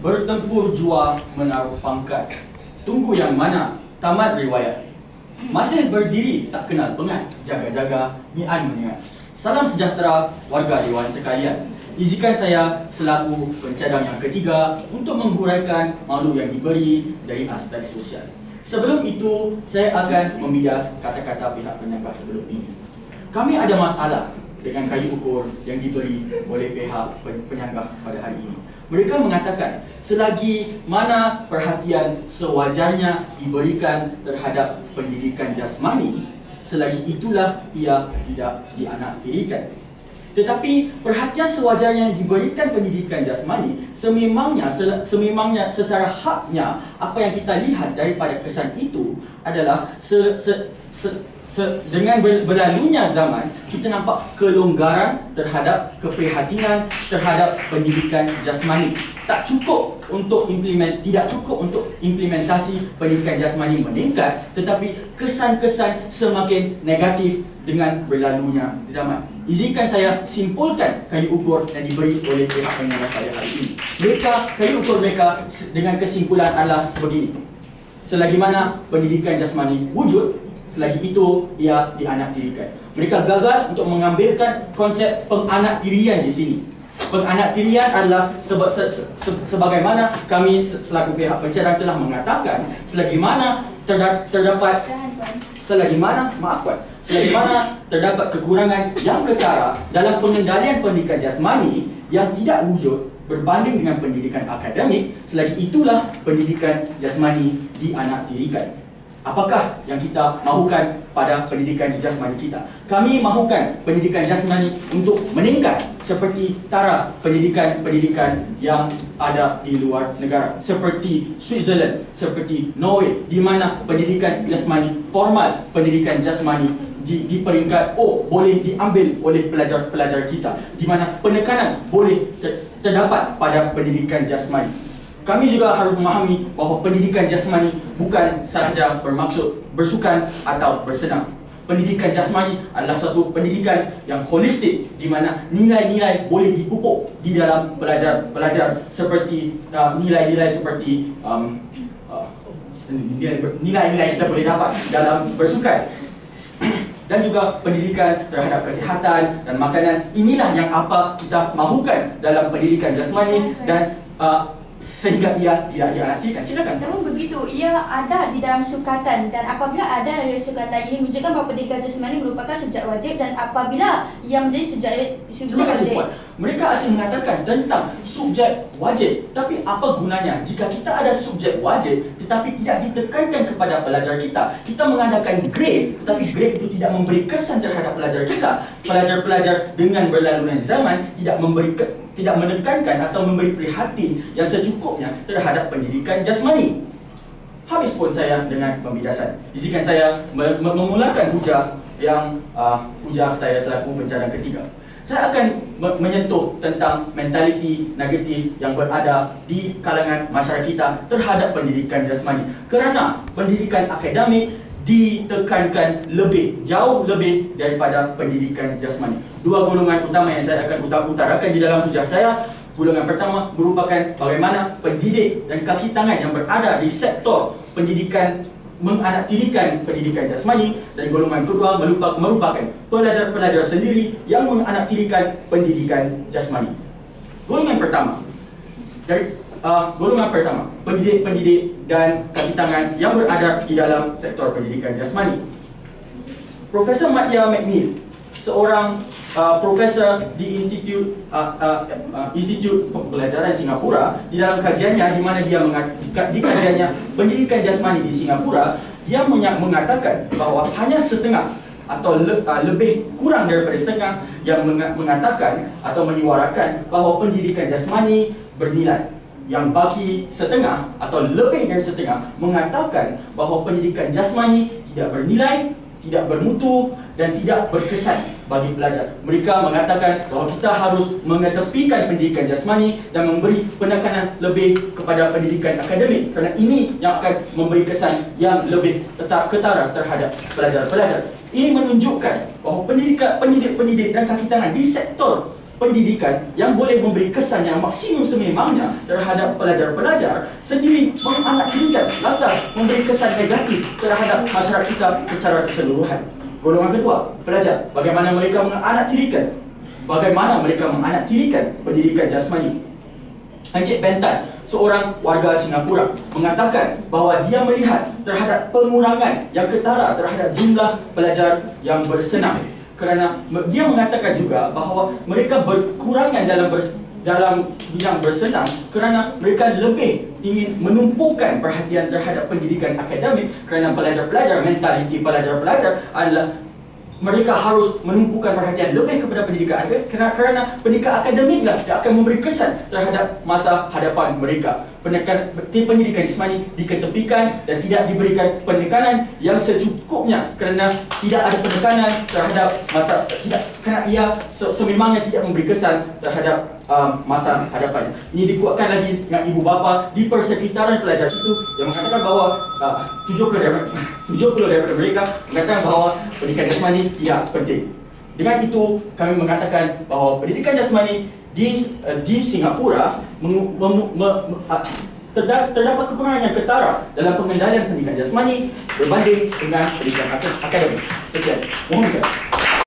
Bertempur jua menaruh pangkat. Tunggu yang mana? Tamat riwayat. Masih berdiri tak kenal pengat. Jaga-jaga, ni'an mengingat. Salam sejahtera warga Dewan sekalian. Izinkan saya selaku pencadang yang ketiga untuk menghuraikan malu yang diberi dari aspek sosial. Sebelum itu, saya akan membidas kata-kata pihak penyanggah sebelum ini. Kami ada masalah dengan kayu ukur yang diberi oleh pihak penyanggah pada hari ini. Mereka mengatakan selagi mana perhatian sewajarnya diberikan terhadap pendidikan jasmani, selagi itulah ia tidak dianaktirikan. Tetapi perhatian sewajarnya yang diberikan pendidikan jasmani sememangnya secara haknya, apa yang kita lihat daripada kesan itu adalah dengan berlalunya zaman, kita nampak kelonggaran terhadap keprihatinan terhadap pendidikan jasmani. Tidak cukup untuk implementasi pendidikan jasmani meningkat, tetapi kesan-kesan semakin negatif dengan berlalunya zaman. Izinkan saya simpulkan kayu ukur yang diberi oleh pihak penyanggah pada hari ini. Kayu ukur mereka dengan kesimpulan adalah sebegini. Selagi mana pendidikan jasmani wujud, selagi itu ia dianaktirikan. Mereka gagal untuk mengambilkan konsep penganaktirian di sini. Penganaktirian adalah sebagaimana kami selaku pihak pencadang telah mengatakan, selagi mana terdapat kekurangan yang ketara dalam pengendalian pendidikan jasmani yang tidak wujud berbanding dengan pendidikan akademik, selagi itulah pendidikan jasmani dianaktirikan. Apakah yang kita mahukan pada pendidikan jasmani kita? Kami mahukan pendidikan jasmani untuk meningkat seperti taraf pendidikan yang ada di luar negara, seperti Switzerland, seperti Norway, di mana pendidikan jasmani formal, pendidikan jasmani di peringkat boleh diambil oleh pelajar-pelajar kita, di mana penekanan boleh terdapat pada pendidikan jasmani. Kami juga harus memahami bahawa pendidikan jasmani bukan sahaja bermaksud bersukan atau bersenam. Pendidikan jasmani adalah suatu pendidikan yang holistik, di mana nilai-nilai boleh dipupuk di dalam pelajar-pelajar, seperti nilai-nilai seperti nilai-nilai kita boleh dapat dalam bersukan. Dan juga pendidikan terhadap kesihatan dan makanan. Inilah yang apa kita mahukan dalam pendidikan jasmani dan sehingga ia tidak dianaktirikan. Silakan. Namun begitu, ia ada di dalam sukatan, dan apabila ada dari sukatan ini menunjukkan bahawa pendidikan jasmani merupakan subjek wajib, dan apabila ia menjadi subjek wajib. Mereka asyik mengatakan tentang subjek wajib, tapi apa gunanya jika kita ada subjek wajib tetapi tidak ditekankan kepada pelajar kita? Kita mengadakan grade, tetapi grade itu tidak memberi kesan terhadap pelajar kita. Pelajar-pelajar dengan berlalunya zaman tidak menekankan atau memberi prihatin yang secukupnya terhadap pendidikan jasmani. Habis pun saya dengan pembidasan. Izinkan saya memulakan hujah saya selaku pencadang ketiga. Saya akan menyentuh tentang mentaliti negatif yang berada di kalangan masyarakat kita terhadap pendidikan jasmani. Kerana pendidikan akademik ditekankan jauh lebih daripada pendidikan jasmani. Dua golongan utama yang saya akan utarakan di dalam hujah saya. Golongan pertama merupakan bagaimana pendidik dan kaki tangan yang berada di sektor pendidikan menanaktirikan pendidikan jasmani, dan golongan kedua merupakan pelajar-pelajar sendiri yang menanaktirikan pendidikan jasmani. Golongan pertama, pendidik dan kaki tangan yang berada di dalam sektor pendidikan jasmani. Profesor Madya McNeil, seorang profesor di Institut Pembelajaran Singapura, di dalam kajiannya di mana dia di kajiannya pendidikan jasmani di Singapura, dia mengatakan bahawa hanya setengah atau lebih kurang daripada setengah yang mengatakan atau menyuarakan bahawa pendidikan jasmani bernilai. Yang bagi setengah atau lebih dari setengah mengatakan bahawa pendidikan jasmani tidak bernilai, tidak bermutu dan tidak berkesan bagi pelajar. Mereka mengatakan bahawa kita harus mengetepikan pendidikan jasmani dan memberi penekanan lebih kepada pendidikan akademik, kerana ini yang akan memberi kesan yang lebih ketara terhadap pelajar-pelajar. Ini menunjukkan bahawa pendidik dan kaki tangan di sektor pendidikan yang boleh memberi kesan yang maksimum sememangnya terhadap pelajar-pelajar sendiri menganaktirikan lantas memberi kesan negatif terhadap masyarakat kita secara keseluruhan. Golongan kedua, pelajar. Bagaimana mereka menganaktirikan pendidikan jasmani. Encik Bentan, seorang warga Singapura, mengatakan bahawa dia melihat terhadap pengurangan yang ketara terhadap jumlah pelajar yang bersenam. Kerana dia mengatakan juga bahawa mereka berkurangan dalam bidang bersenam kerana mereka lebih ingin menumpukan perhatian terhadap pendidikan akademik, kerana mentaliti pelajar-pelajar adalah mereka harus menumpukan perhatian lebih kepada pendidikan akademik kerana pendidikan akademiklah yang akan memberi kesan terhadap masa hadapan mereka. Pendidikan jasmani diketepikan dan tidak diberikan penekanan yang secukupnya kerana tidak ada penekanan terhadap kerana ia sememangnya tidak memberi kesan terhadap masa hadapan. Ini dikuatkan lagi dengan ibu bapa di persekitaran pelajar itu yang mengatakan bahawa 70 daripada mereka mengatakan bahawa pendidikan jasmani tidak penting. Dengan itu, kami mengatakan bahawa pendidikan jasmani di Singapura terdapat kekurangan yang ketara dalam pengendalian pendidikan jasmani berbanding dengan pendidikan akademik. Sekian. Mohon maaf.